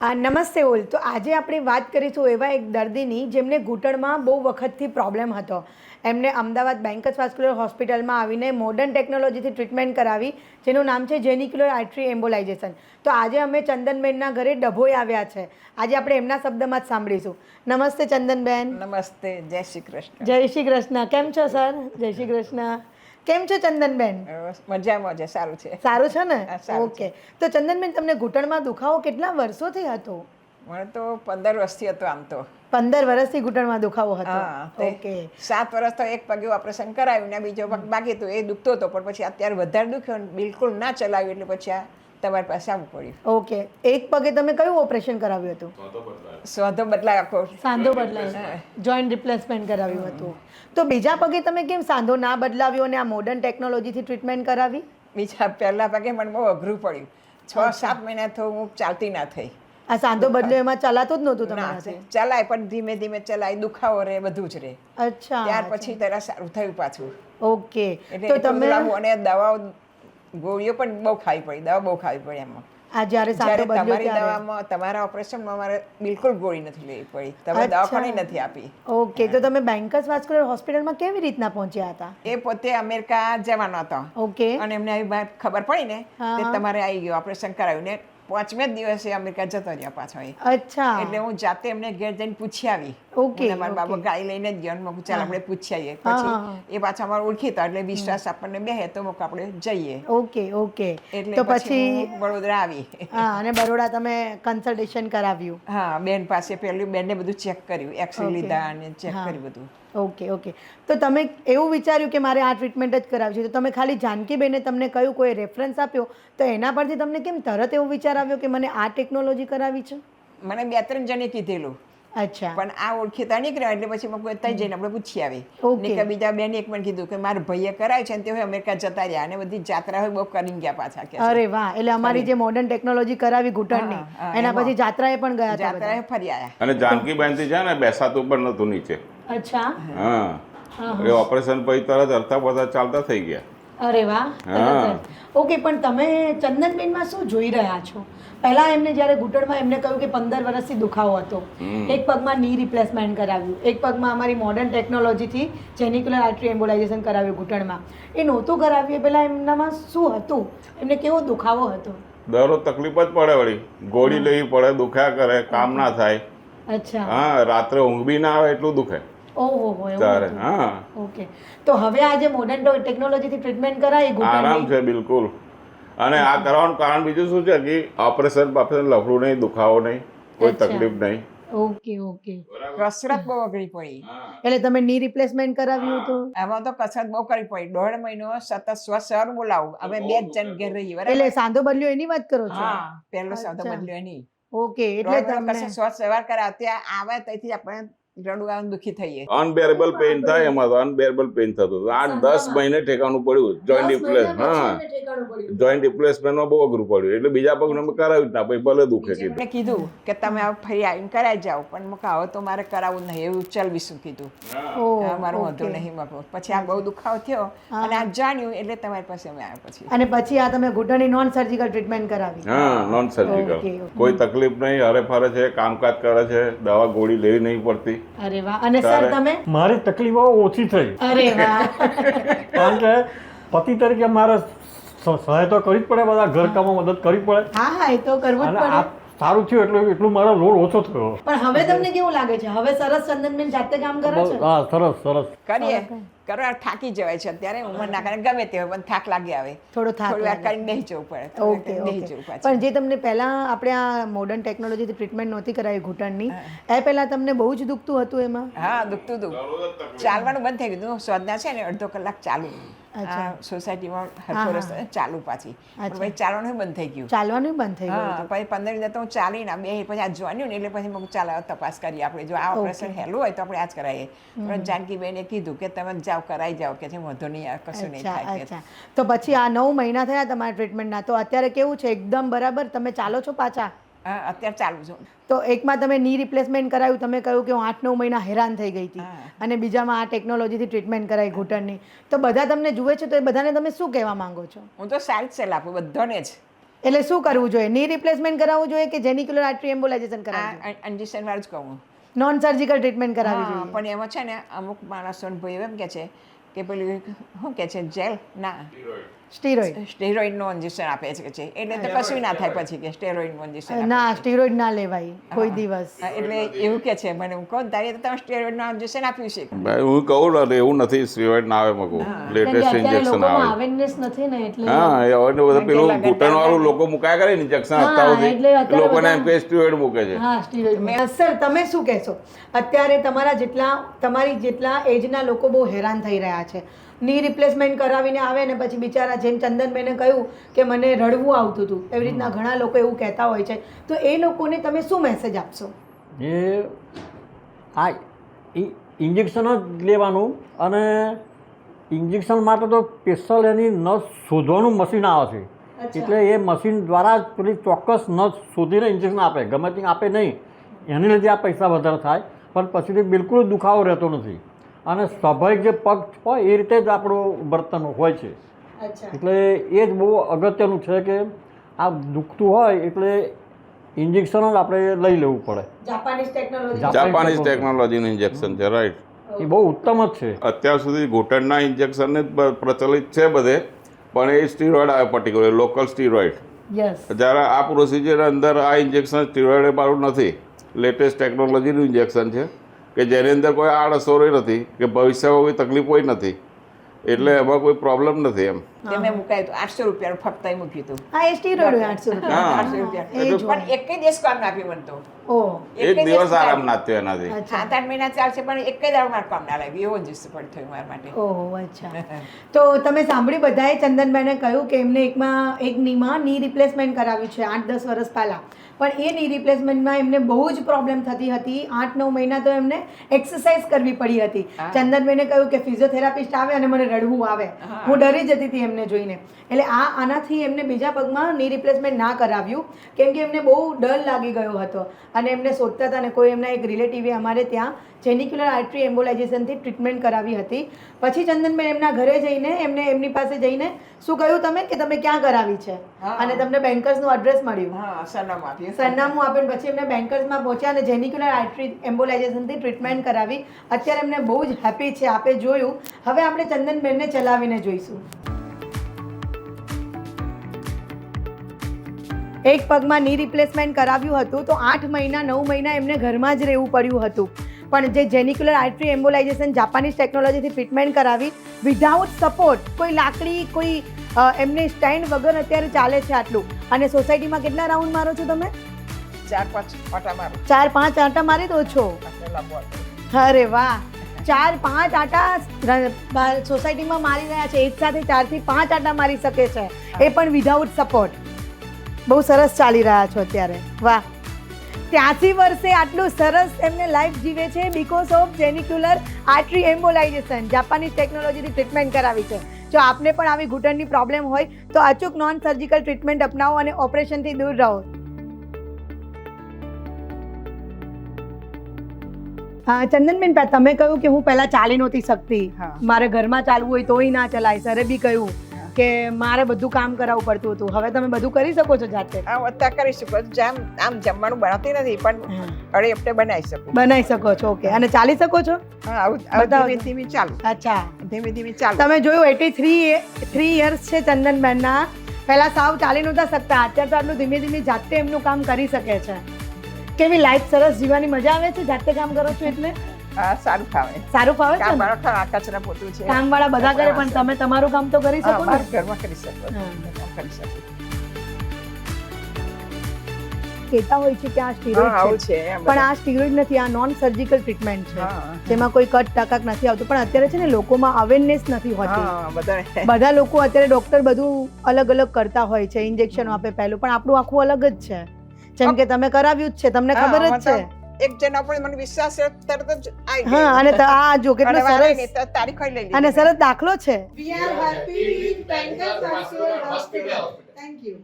નમસ્તે ઓલ. તો આજે આપણે વાત કરીશું એવા એક દર્દીની જેમને ઘૂંટણમાં બહુ વખતથી પ્રોબ્લેમ હતો. એમને અમદાવાદ બેન્કસ વાસ્ક્યુલર હોસ્પિટલમાં આવીને મોડર્ન ટેકનોલોજીથી ટ્રીટમેન્ટ કરાવી, જેનું નામ છે જેનિક્યુલર આર્ટરી એમ્બોલાઇઝેશન. તો આજે અમે ચંદનબેનના ઘરે ડભોઈ આવ્યા છે. આજે આપણે એમના શબ્દમાં જ સાંભળીશું. નમસ્તે ચંદનબેન. નમસ્તે. જય શ્રી કૃષ્ણ. જય શ્રી કૃષ્ણ. કેમ છો સર? જય શ્રી કૃષ્ણ. કેમ છો ચંદનબેન? મજામાં છે. સારું છે. સારું છે ને? હા, સારું ઓકે. તો ચંદનબેન, તમને ઘૂંટણમાં દુખાવો કેટલા વર્ષોથી હતો? મને તો 15 વર્ષથી હતો આમ તો. 15 વર્ષથી ઘૂંટણમાં દુખાવો હતો. હા, તે ઓકે. 7 વર્ષ તો એક પગે ઓપરેશન કરાવ્યું ને બીજો પગ બાકી હતો, એ દુખતો હતો, પણ પછી અત્યારે વધારે દુખ્યો ને બિલકુલ ના ચલાવ્યું એટલે પછી આ તમારી પાસે આવવું પડ્યું. ઓકે. એક પગે તમે કયું ઓપરેશન કરાવ્યું હતું? સોધો બદલાય આખો. સાંધો બદલાવ્યો, જોઈન્ટ રિપ્લેસમેન્ટ કરાવ્યું હતું. તો બીજા પગે તમે કેમ સાંધો ના બદલાવ્યો અને આ મોડર્ન ટેકનોલોજીથી ટ્રીટમેન્ટ કરાવી? બીજા પહેલા પગે મને બહુ અઘરું પડ્યું. 6-7 મહિના તો હું ચાલતી ના થઈ. આ સાંધો બદલ્યો એમાં ચલાતું જ નહોતું ના, તમારાથી? ચલાય પણ ધીમે ધીમે ચલાય, દુખાવો રહે, બધું જ રહે. અચ્છા. ત્યાર પછી તરત સારું થયું પાછું. ઓકે. એટલે તો એટલું તમે લાંબુ અને દવાઓ ગોળીઓ પણ બહુ ખાવી પડી, દવા બહુ ખાવી પડી એમાં. આ જ્યારે સાંધો જ્યારે બદલ્યો તમારી ત્યારે? દવામાં તમારા ઓપરેશનમાં મારે બિલકુલ ગોળી નથી લેવી પડી, તમે અચ્છા. દવાખાને નથી આપી. ઓકે. તો તમે બેન્કસ વાસ્ક્યુલર હોસ્પિટલમાં કેવી રીતના પહોંચ્યા હતા? એ પોતે અમેરિકા જવાનો હતો ઓકે. અને એમને આવી વાત ખબર પડી ને હા, કે હા. તમારે આવી ગયું, ઓપરેશન કરાવ્યું ને 5મે જ દિવસે અમેરિકા જતો રહ્યો પાછો એ. અચ્છા. એટલે હું જાતે એમને ઘેર જઈને પૂછી આવી. ઓકે, હું ને મારા બાબા ઓકે. ગાડી લઈને જ ગયો અને મેં કીધું ચાલ હા. આપણે પૂછી આવીએ. હા, પછી હા, એ પાછા અમારે ઓળખીતા એટલે વિશ્વાસ આપણને બેહે તો મુક આપણે જઈએ. ઓકે. ઓકે. એટલે તો પછી પછી હું વડોદરા આવી. હા, અને બરોડા તમે કન્સલ્ટેશન કરાવ્યું? હા, બેન પાસે પહેલું બેનને બધું ચેક કર્યું, એક્સરે ઓકે. લીધા અને ચેક હા. કર્યું બધું. ઓકે. ઓકે. તો તમે એવું વિચાર્યું કે મારે આ ટ્રીટમેન્ટ જ કરાવવી છે, તો તમે ખાલી જાનકીબેને તમને કયું, કોઈ રેફરન્સ આપ્યો, તો એના પરથી તમને કેમ તરત એવું વિચાર આવ્યો કે મને આ ટેકનોલોજી કરાવી છે? મને 2-3 જણે કીધેલું, અચ્છા. પણ આ ઓળખીતા નીકળ્યા એટલે પછી મેં ત્યાં જઈને આપણે પૂછી આવી. ઓકે. ને કે બીજા બેન એક મને કીધું કે મારા ભાઈએ કરાય છે ને તે અમેરિકા જતા રહ્યા અને બધી જાત્રા હોય બહુ કરીને ગયા પાછા કે છે. અરે વાહ. એટલે અમારી જે મોડર્ન ટેકનોલોજી કરાવી ઘૂંટણની, હા, હા, એના એમાં. પછી જાત્રાએ પણ ગયા હતા બધા? જાત્રાએ ફરી આવ્યા. અને જાનકીબેન થી છે ને બેસાતું પણ નહોતું નીચે. અચ્છા. હા, એ ઓપરેશન પછી તરત હરતા બધા ચાલતા થઈ ગયા. અરે વાહ. હા. તરત જ. ઓકે. પણ તમે ચંદનબેનમાં શું જોઈ રહ્યા છો? પહેલા એમને જ્યારે ઘૂંટણમાં એમને કહ્યું કે 15 વર્ષથી દુખાવો હતો, એક પગમાં ની રિપ્લેસમેન્ટ કરાવ્યું, એક પગમાં અમારી મોડર્ન ટેકનોલોજીથી જેનિક્યુલર આર્ટરી એમ્બોલાઇઝેશન કરાવ્યું ઘૂંટણમાં. એ નહોતું કરાવ્યું એ પહેલાં એમનામાં શું હતું? એમને કેવો દુખાવો હતો? દરરોજ તકલીફ જ પડે વળી, ગોળી લેવી પડે, દુખ્યા કરે, કામ ના થાય. અચ્છા. હા, રાત્રે ઊંઘ બી ના આવે એટલું દુખે ઓહો હો. એવું તારે. હતું. હા, ઓકે. તો હવે આ જે મોડર્ન ટેકનોલોજીથી ટ્રીટમેન્ટ કરાવી આરામ ઘૂંટણની, છે બિલકુલ. અને આ કરવાનું કારણ બીજું શું છે કે ઓપરેશન લફડું નહીં, દુખાવો નહીં, કોઈ અચ્છા. તકલીફ નહીં. ઓકે. ઓકે. કસરત બહુ અઘરી પડી. એટલે તમે ની રિપ્લેસમેન્ટ કરાવ્યું હતું? આમાં તો કસરત બહુ કરવી પડી. 1.5 મહિનો સતત સવાર બોલાવું. અમે 2 જ જણ ઘેર રહીએ, બરાબર? એટલે સાંધો બદલ્યો એની વાત કરો છો? હા, પહેલો સાદો અચ્છા. બદલ્યો એની. ઓકે. એટલે તમને સવાર કરાવ ત્યાં આવે ત્યાંથી આપણે રડું આવે દુખી થઈએ. અનબેરેબલ પેઇન થાય એમાં તો, અનબેરેબલ પેઇન થતું હતું. 8-10 મહિને ઠેકાણું પડ્યું જોઈન્ટ રિપ્લેસ. હા, જોઈન્ટ રિપ્લેસમેન્ટમાં બહુ અઘરું પડ્યું. એટલે બીજા પગને અમે કરાવ્યું જ ના, પછી ભલે દુખે કીધું. મેં કીધું કે તમે આ ફરી આવીને કરાવી જાઓ, પણ મેં કહ્યું, હવે તો મારે કરાવવું નહીં, એવું ચલવીશું કીધું. ઓહ, મારું વાંધો ઓકે. નહીં મગો. પછી આ બહુ દુખાવો થયો અને આ જાણ્યું એટલે તમારી પાસે અમે આવ્યા પછી. અને પછી આ તમે ઘૂંટણની નોન સર્જિકલ ટ્રીટમેન્ટ કરાવી? હા, નોન સર્જિકલ. ઓકે. કોઈ તકલીફ નહીં, હરે ફરે છે, કામકાજ કરે છે, દવા ગોળી લેવી નહીં પડતી. અરે વાહ. અને સર તારે? તમે? મારી તકલીફો ઓછી થઈ, અરે વાહ. કારણ કે પતિ તરીકે મારે સહાયતા કરવી જ પડે, બધા ઘરકામમાં મદદ કરવી પડે, હા હા, એ તો કરવું જ અને આ પડે. સારું થયું એટલું મારો લોડ ઓછો થયો. પણ હવે તમને કેવું લાગે છે? હવે સરસ ચંદનબેન જાતે કામ કરે છે? હા, સરસ સરસ. કરીએ કરવા થાકી જવાય છે અત્યારે ઉંમરના કારણે, ગમે તે હોય પણ થાક લાગી આવે. થોડો થાક થોડી વાર લાગે. કરીને બેસી જવું પડે, થોડી વાર ઓકે. કરીને બેસી ઓકે. જવું પાછું. પણ જે તમને પહેલા આપણે આ મોડર્ન ટેકનોલોજીથી ટ્રીટમેન્ટ નહોતી કરાવી ઘૂંટણની, એ પહેલા તમને બહુ જ દુખતું હતું એમાં? હા, દુખતું હતું. ચાલવાનું બંધ થઈ ગયું. સોદના છે ને અડધો કલાક ચાલુ. અચ્છા. આ સોસાયટીમાં હા, હરખો હા. રસ્તો ચાલુ પાછી. પણ અચ્છા. પછી ચાલવાનું બંધ થઈ ગયું. ચાલવાનું બંધ થઈ ગયું હા, હતું? પછી 15 દિવસ તો હું ચાલીને બે પછી આ જોવાનું ને એટલે પછી મેં કીધું ચાલો હવે તપાસ કરીએ આપણે, જો આ ઓપરેશન હેલું હોય તો આપણે આ જ કરાવીએ. પણ જાનકીબેને કીધું કે તમે જાઓ કરાવી જાઓ, કે છે વાંધો નહીં, આ કશું નહીં અચ્છા. થાય કે. અચ્છા. તો પછી આ 9 મહિના થયા તમારા ટ્રીટમેન્ટના, તો અત્યારે કેવું છે? એકદમ બરાબર? તમે ચાલો છો પાછા? હા, અત્યારે ચાલુ છું. તો એકમાં તમે ની રિપ્લેસમેન્ટ કરાવ્યું, તમે કહ્યું કે હું 8-9 મહિના હેરાન થઈ ગઈ હતી, હા. અને બીજામાં આ ટેકનોલોજીથી ટ્રીટમેન્ટ કરાવી ઘૂંટણની, તો બધા તમને જુએ છે, તો એ બધાને તમે શું કહેવા માંગો છો? હું તો સારી જ સલાહ આપું બધાને જ એટલે શું કરવું જોઈએ? ની રિપ્લેસમેન્ટ કરાવવું જોઈએ કે જેનિક્યુલર આર્ટરી એમ્બોલાઇઝેશન કરાવવું જોઈએ? ઇન્જેક્શન વાળું જ કહું. નોન સર્જિકલ ટ્રીટમેન્ટ કરાવવી હા, જોઈએ. પણ એમાં છે ને અમુક માણસો ભાઈઓ એમ કે છે કે પેલું શું કે છે જેલ ના સ્ટીરોઇડ સ્ટેરોઇડનું ઇન્જેક્શન આપે છે કે છે એટલે તો કશું ના થાય પછી કે સ્ટેરોઇડનું ઇન્જેક્શન ના સ્ટીરોઇડ ના લેવાય કોઈ દિવસ. એટલે એવું કે છે મને. હું કહું તારી તો તમે સ્ટેરોઇડનું ઇન્જેક્શન આપ્યું છે. ભાઈ હું કહું ને એવું નથી, સ્ટીરોઇડ ના આવે મગું, લેટેસ્ટ ઇન્જેક્શન આવે. અવેરનેસ નથી ને એટલે હા, એ હવે ને બધા પેલું ઘૂંટણ વાળું લોકો મુકાયા કરે ને ઇન્જેક્શન અત્યાર લોકોને એમ કે સ્ટીરોઇડ મૂકે છે. હા સ્ટીરોઇડ. સર તમે શું કહેશો? અત્યારે તમારી જેટલા એજના લોકો બહુ હેરાન થઈ રહ્યા છે. ની રિપ્લેસમેન્ટ કરાવીને આવે ને પછી બિચારા જેમ ચંદનબેને કહ્યું કે મને રડવું આવતું હતું, એવી રીતના ઘણા લોકો એવું કહેતા હોય છે, તો એ લોકોને તમે શું મેસેજ આપશો? એ આ ઇન્જેક્શન જ લેવાનું, અને ઇન્જેક્શન માટે તો સ્પેશિયલ એની નસ શોધવાનું મશીન આવે છે. એટલે એ મશીન દ્વારા જ પેલી ચોક્કસ નસ શોધીને ઇન્જેક્શન આપે, ગમે તે આપે નહીં. એને લીધે આ પૈસા વધારે થાય, પણ પછીથી બિલકુલ દુખાવો રહેતો નથી. અને સ્વાભાવિક જે પગ હોય એ રીતે જ આપણું વર્તન હોય છે. એટલે એ જ બહુ અગત્યનું છે કે આ દુખતું હોય એટલે ઇન્જેક્શન જ આપણે લઈ લેવું પડે. જાપાનીઝ ટેકનોલોજીનું ઇન્જેક્શન છે, રાઈટ. એ બહુ ઉત્તમ જ છે. અત્યાર સુધી ઘૂંટણના ઇન્જેક્શન જ પ્રચલિત છે બધે, પણ એ સ્ટીરોઇડ આવે પર્ટિક્યુલર લોકલ સ્ટીરોઇડ. જ્યારે આ પ્રોસિજર અંદર આ ઇન્જેક્શન સ્ટીરોઇડ વાળું નથી, લેટેસ્ટ ટેકનોલોજીનું ઇન્જેક્શન છે કે જેની અંદર કોઈ આડઅસરો નથી કે ભવિષ્યમાં કોઈ તકલીફ કોઈ નથી, એટલે એમાં કોઈ પ્રોબ્લેમ નથી એમ. મેં મુકાયું હતું 800 રૂપિયાનું ફક્ત મૂક્યું હતું. હા એ સ્ટીરોઇડ 800 રૂપિયા. 800 રૂપિયા પણ એક જ દિવસ કામ ના આપ્યું મને તો. એક દિવસ આરામ ના થયો એનાથી. 7-8 મહિના ચાલશે પણ એક જ દાડો મારે કામ ના લાગ્યું, એવો જ પણ થયું મારા માટે. ઓહો અચ્છા. તો તમે સાંભળ્યું બધાએ ચંદનબેને કહ્યું કે એમને એક નીમાં ની રિપ્લેસમેન્ટ કરાવ્યું છે 8-10 વર્ષ પહેલાં, પણ એ ની રિપ્લેસમેન્ટમાં એમને બહુ જ પ્રોબ્લેમ થતી હતી. 8-9 મહિના તો એમને એક્સરસાઇઝ કરવી પડી હતી. ચંદનબેને કહ્યું કે ફિઝિયોથેરાપિસ્ટ આવે અને મને રડવું આવે, હું ડરી જતી હતી એમને જોઈને. એટલે આનાથી એમને બીજા પગમાં ની રિપ્લેસમેન્ટ ના કરાવ્યું, કેમ કે એમને બહુ ડર લાગી ગયો હતો અને એમને શોધતા હતા. અને કોઈ એમના એક રિલેટિવે અમારે ત્યાં જેનિક્યુલર આર્ટરી એમ્બોલાઇઝેશનથી ટ્રીટમેન્ટ કરાવી હતી. પછી ચંદનબેન એમના ઘરે જઈને એમની પાસે જઈને શું કહ્યું તમે કે તમે ક્યાં કરાવી છે, અને તમને બેન્કર્સનું એડ્રેસ મળ્યું, સરનામું આપ્યું. પછી એમને બેન્કર્સમાં પહોંચ્યા અને જેનિક્યુલર આર્ટરી એમ્બોલાઇઝેશનથી ટ્રીટમેન્ટ કરાવી. અત્યારે એમને બહુ જ હેપી છે. આપે જોયું. હવે આપણે ચંદનબેનને ચલાવીને જોઈશું. એક પગમાં ની રિપ્લેસમેન્ટ કરાવ્યું હતું તો 8 મહિના 9 મહિના એમને ઘરમાં જ રહેવું પડ્યું હતું. પણ જે જેનિક્યુલર આર્ટરી એમ્બોલાઇઝેશન જાપાનીઝ ટેકનોલોજીથી ટ્રીટમેન્ટ કરાવી વિધાઉટ સપોર્ટ, કોઈ લાકડી કોઈ એમને સ્ટેન્ડ વગર અત્યારે ચાલે છે આટલું. અને સોસાયટીમાં કેટલા રાઉન્ડ મારો છો તમે? 4-5 આટા મારું. 4-5 આટા મારી દો છો? અરે વાહ. 4-5 આટા સોસાયટીમાં મારી રહ્યા છે. એક સાથે 4 થી 5 આટા મારી શકે છે, એ પણ વિધાઉટ સપોર્ટ. બહુ સરસ ચાલી રહ્યા છો અત્યારે. વાહ. 83 વર્ષે આટલું સરસ એમને લાઈફ જીવે છે બીકોઝ ઓફ જેનિક્યુલર આર્ટરી એમ્બોલાઇઝેશન. જાપાનીઝ ટેકનોલોજીથી ટ્રીટમેન્ટ કરાવી છે. જો આપને પણ આવી ઘૂંટણની પ્રોબ્લેમ હોય તો અચૂક નોન સર્જિકલ ટ્રીટમેન્ટ અપનાવો અને ઓપરેશનથી દૂર રહો. ચંદનબેન, તમે કહ્યું કે હું પહેલાં ચાલી નહોતી શકતી, મારે ઘરમાં ચાલવું હોય તોય ના ચલાય. સરે બી કહ્યું કે મારે બધું કામ કરાવવું પડતું હતું. હવે તમે બધું કરી શકો છો જાતે? હા, અત્યારે કરી શકો છો. આમ જમવાનું બનાવતી નથી પણ અડે હપ્તે બનાવી શકો છો. ઓકે. અને ચાલી શકો છો? હા, ધીમે ધીમે ચાલુ. અચ્છા, ધીમે ધીમે ચાલુ. તમે જોયું 83 યર્સ છે ચંદનબેનના. પહેલાં સાવ ચાલી નહોતા શકતા, અત્યારે તો આટલું ધીમે ધીમે જાતે એમનું કામ કરી શકે છે. કેવી લાઈફ સરસ જીવવાની મજા આવે છે જાતે કામ કરો છો એટલે? હા, સારું ફાવે છે. કચરા પોતું છે, કામવાળા બધા કરે, પણ તમે તમારું કામ તો કરી શકો ને? ઘરમાં કરી શકો. કહેતા હોય છે કે આ સ્ટીરોઇડ છે, પણ આ સ્ટીરોઇડ નથી, આ નોન સર્જિકલ ટ્રીટમેન્ટ છે જેમાં કોઈ કટ ટકાક નથી આવતું. પણ અત્યારે છે ને લોકોમાં અવેરનેસ નથી હોતી. બધા લોકો અત્યારે ડોક્ટર બધું અલગ અલગ કરતા હોય છે, ઇન્જેક્શન આપે પહેલું, પણ આપણું આખું અલગ જ છે. જેમ કે તમે કરાવ્યું જ છે, તમને ખબર જ છે. એક જણા પર મને વિશ્વાસ છે, તરત જ આવી ગઈ. હા, અને આ જો કેટલો સરસ તારીખ લઈ લીધી અને સરસ દાખલો છે. We are happy with Bankers Hospital. Thank you.